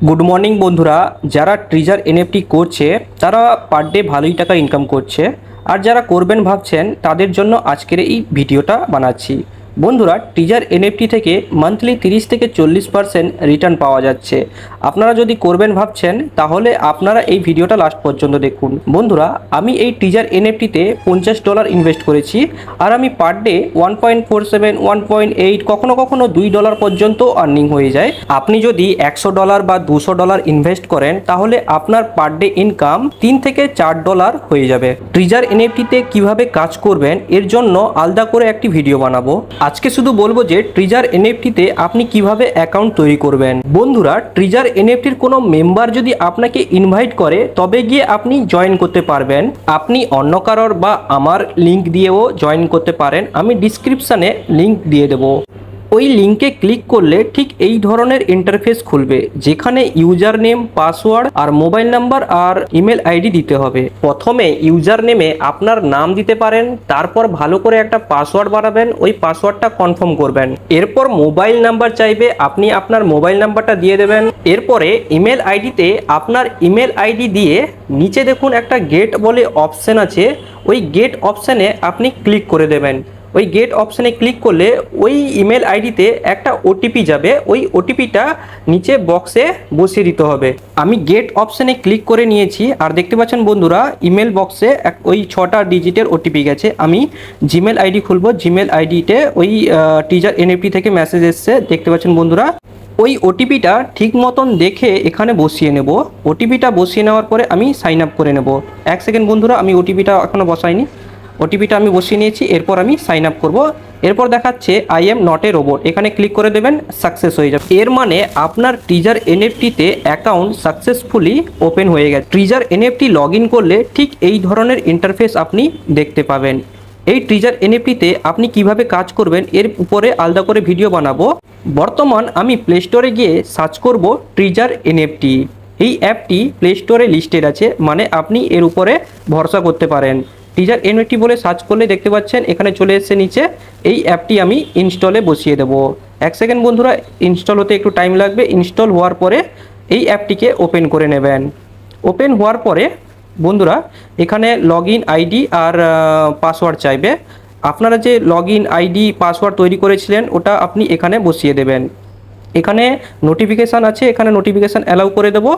Good morning বন্ধুরা, যারা ট্রিজার NFT করছে তারা পার ডে ভালোই টাকা ইনকাম করছে। আর যারা করবেন ভাবছেন তাদের জন্য আজকের এই ভিডিওটা বানাচ্ছি। বন্ধুরা, ট্রিজার এনএফটি থেকে মান্থলি 30 থেকে 40% রিটার্ন পাওয়া যাচ্ছে। আপনারা যদি করবেন ভাবছেন তাহলে আপনারা এই ভিডিওটা লাস্ট পর্যন্ত দেখুন। বন্ধুরা, আমি এই ট্রিজার এনএফটিতে $50 ইনভেস্ট করেছি আর আমি পার ডে 1.47, 1.8, কখনো কখনো $2 পর্যন্ত আর্নিং হয়ে যায়। আপনি যদি $100 বা $200 ইনভেস্ট করেন তাহলে আপনার পার ডে ইনকাম $3 থেকে $4 হয়ে যাবে। ট্রিজার এনএফটিতে কিভাবে কাজ করবেন এর জন্য আলাদা করে একটি ভিডিও বানাবো। আজকে শুধু বলবো যে ট্রিজার এনএফটিতে আপনি কিভাবে অ্যাকাউন্ট তৈরি করবেন। বন্ধুরা, ট্রিজার এনএফটির কোনো মেম্বার যদি আপনাকে ইনভাইট করে তবে গিয়ে আপনি জয়েন করতে পারবেন। আপনি অন্য কারোর বা আমার লিংক দিয়েও জয়েন করতে পারেন। আমি ডিসক্রিপশানে লিংক দিয়ে দেবো। ওই লিঙ্কে ক্লিক করলে ঠিক এই ধরনের ইন্টারফেস খুলবে, যেখানে ইউজার নেম, পাসওয়ার্ড আর মোবাইল নাম্বার আর ইমেল আইডি দিতে হবে। প্রথমে ইউজার নেমে আপনার নাম দিতে পারেন, তারপর ভালো করে একটা পাসওয়ার্ড বানাবেন, ওই পাসওয়ার্ডটা কনফার্ম করবেন। এরপর মোবাইল নাম্বার চাইবে, আপনি আপনার মোবাইল নাম্বারটা দিয়ে দেবেন। এরপরে ইমেল আইডিতে আপনার ইমেল আইডি দিয়ে নিচে দেখুন একটা গেট বলে অপশান আছে, ওই গেট অপশানে আপনি ক্লিক করে দেবেন। ওই গেট অপশানে ক্লিক করলে ওই ইমেল আইডিতে একটা ওটিপি যাবে, ওই ওটিপিটা নিচে বক্সে বসিয়ে দিতে হবে। আমি গেট অপশানে ক্লিক করে নিয়েছি আর দেখতে পাচ্ছেন বন্ধুরা ইমেল বক্সে ওই 6টা ডিজিটের ওটিপি গেছে। আমি জিমেল আইডি খুলবো। জিমেল আইডিতে ওই টিজার এনএফটি থেকে মেসেজ এসছে, দেখতে পাচ্ছেন বন্ধুরা। ওই ওটিপিটা ঠিক মতন দেখে এখানে বসিয়ে নেব। ওটিপিটা বসিয়ে নেওয়ার পরে আমি সাইন আপ করে নেব। 1 সেকেন্ড বন্ধুরা, আমি ওটিপিটা এখনও বসাইনি। ওটিপিটা আমি বসিয়ে নিয়েছি, এরপর আমি সাইন আপ করব। এরপর দেখাচ্ছে I am not a robot, এখানে ক্লিক করে দেবেন, সাকসেস হয়ে যাবে। এর মানে আপনার ট্রিজার এনএফটিতে অ্যাকাউন্ট সাকসেসফুলি ওপেন হয়ে গেছে। ট্রিজার এনএফটি লগ ইন করলে ঠিক এই ধরনের ইন্টারফেস আপনি দেখতে পাবেন। এই ট্রিজার এনএফটিতে আপনি কিভাবে কাজ করবেন এর উপরে আলাদা করে ভিডিও বানাবো। বর্তমান আমি প্লে স্টোরে গিয়ে সার্চ করব ট্রিজার এনএফটি। এই অ্যাপটি প্লে স্টোরে লিস্টেড আছে, মানে আপনি এর উপরে ভরসা করতে পারেন। ট্রিজার এনএফটি বলে সার্চ করলে দেখতে পাচ্ছেন এখানে চলে এসেছে নিচে। এই অ্যাপটি আমি ইনস্টলে বসিয়ে দেবো। 1 সেকেন্ড বন্ধুরা, ইনস্টল হতে একটু টাইম লাগবে। ইনস্টল হওয়ার পরে এই অ্যাপটিকে ওপেন করে নেবেন। ওপেন হওয়ার পরে বন্ধুরা এখানে লগ ইন আইডি আর পাসওয়ার্ড চাইবে। আপনারা যে লগ ইন আইডি পাসওয়ার্ড তৈরি করেছিলেন ওটা আপনি এখানে বসিয়ে দেবেন। এখানে নোটিফিকেশান আছে, এখানে নোটিফিকেশান অ্যালাউ করে দেবো।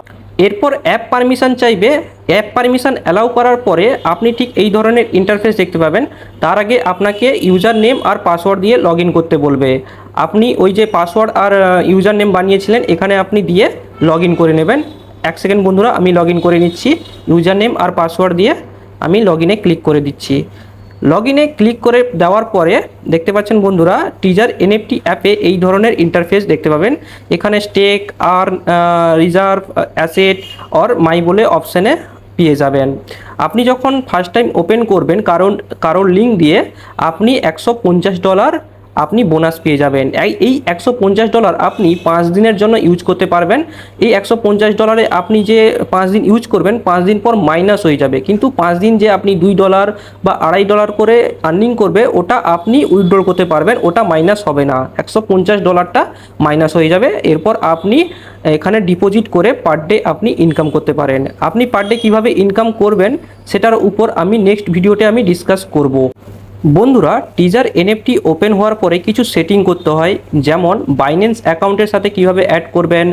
এরপর অ্যাপ পারমিশন চাইবে। অ্যাপ পারমিশন অ্যালাউ করার পরে আপনি ঠিক এই ধরনের ইন্টারফেস দেখতে পাবেন। তার আগে আপনাকে ইউজার নেম আর পাসওয়ার্ড দিয়ে লগ ইন করতে বলবে। আপনি ওই যে পাসওয়ার্ড আর ইউজার নেম বানিয়েছিলেন এখানে আপনি দিয়ে লগ ইন করে নেবেন। 1 সেকেন্ড বন্ধুরা, আমি লগ ইন করে নিচ্ছি। ইউজার নেম আর পাসওয়ার্ড দিয়ে আমি লগ ইনে ক্লিক করে দিচ্ছি। লগ ইনে ক্লিক করে দেওয়ার পরে দেখতে পাচ্ছেন বন্ধুরা টিজার এনএফটি অ্যাপে এই ধরনের ইন্টারফেস দেখতে পাবেন। এখানে স্টেক আর রিজার্ভ, অ্যাসেট আর মাই বলে অপশানে পেয়ে যাবেন। আপনি যখন ফার্স্ট টাইম ওপেন করবেন কারোর লিঙ্ক দিয়ে আপনি $150 আপনি বোনাস পেয়ে যাবেন। এই $150 আপনি 5 দিনের জন্য ইউজ করতে পারবেন। এই $150 আপনি যে 5 দিন ইউজ করবেন 5 দিন পর মাইনাস হয়ে যাবে, কিন্তু 5 দিন যে আপনি $2 বা $2.5 করে আর্নিং করবে ওটা আপনি উইথড্র করতে পারবেন, ওটা মাইনাস হবে না। $150টা মাইনাস হয়ে যাবে। এরপর আপনি এখানে ডিপোজিট করে পার ডে আপনি ইনকাম করতে পারেন। আপনি পার ডে কীভাবে ইনকাম করবেন সেটার উপর আমি নেক্সট ভিডিওতে আমি ডিসকাস করব। বন্ধুরা, টিজার এনএফটি ওপেন হওয়ার পরে কিছু সেটিং করতে হয়, যেমন বাইন্যান্স অ্যাকাউন্টের সাথে কিভাবে অ্যাড করবেন,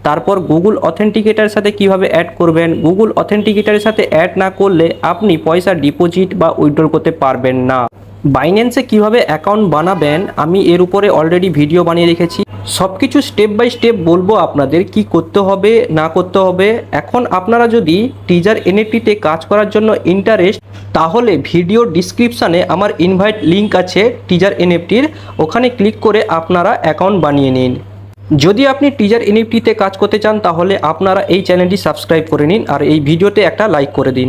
তারপর গুগল অথেন্টিকেটারের সাথে কিভাবে অ্যাড করবেন। গুগল অথেন্টিকেটারের সাথে অ্যাড না করলে আপনি পয়সা ডিপোজিট বা উইথড্র করতে পারবেন না। বাইন্যান্সে কিভাবে অ্যাকাউন্ট বানাবেন আমি এর উপরে অলরেডি ভিডিও বানিয়ে রেখেছি। সব কিছু স্টেপ বাই স্টেপ বলবো আপনাদের কি করতে হবে না করতে হবে। এখন আপনারা যদি টিজার এনএফটিতে কাজ করার জন্য ইন্টারেস্ট, তাহলে ভিডিও ডিসক্রিপশানে আমার ইনভাইট লিঙ্ক আছে টিজার এনএফটির, ওখানে ক্লিক করে আপনারা অ্যাকাউন্ট বানিয়ে নিন। যদি আপনি টিজার এনএফটিতে কাজ করতে চান তাহলে আপনারা এই চ্যানেলটি সাবস্ক্রাইব করে নিন আর এই ভিডিওতে একটা লাইক করে দিন।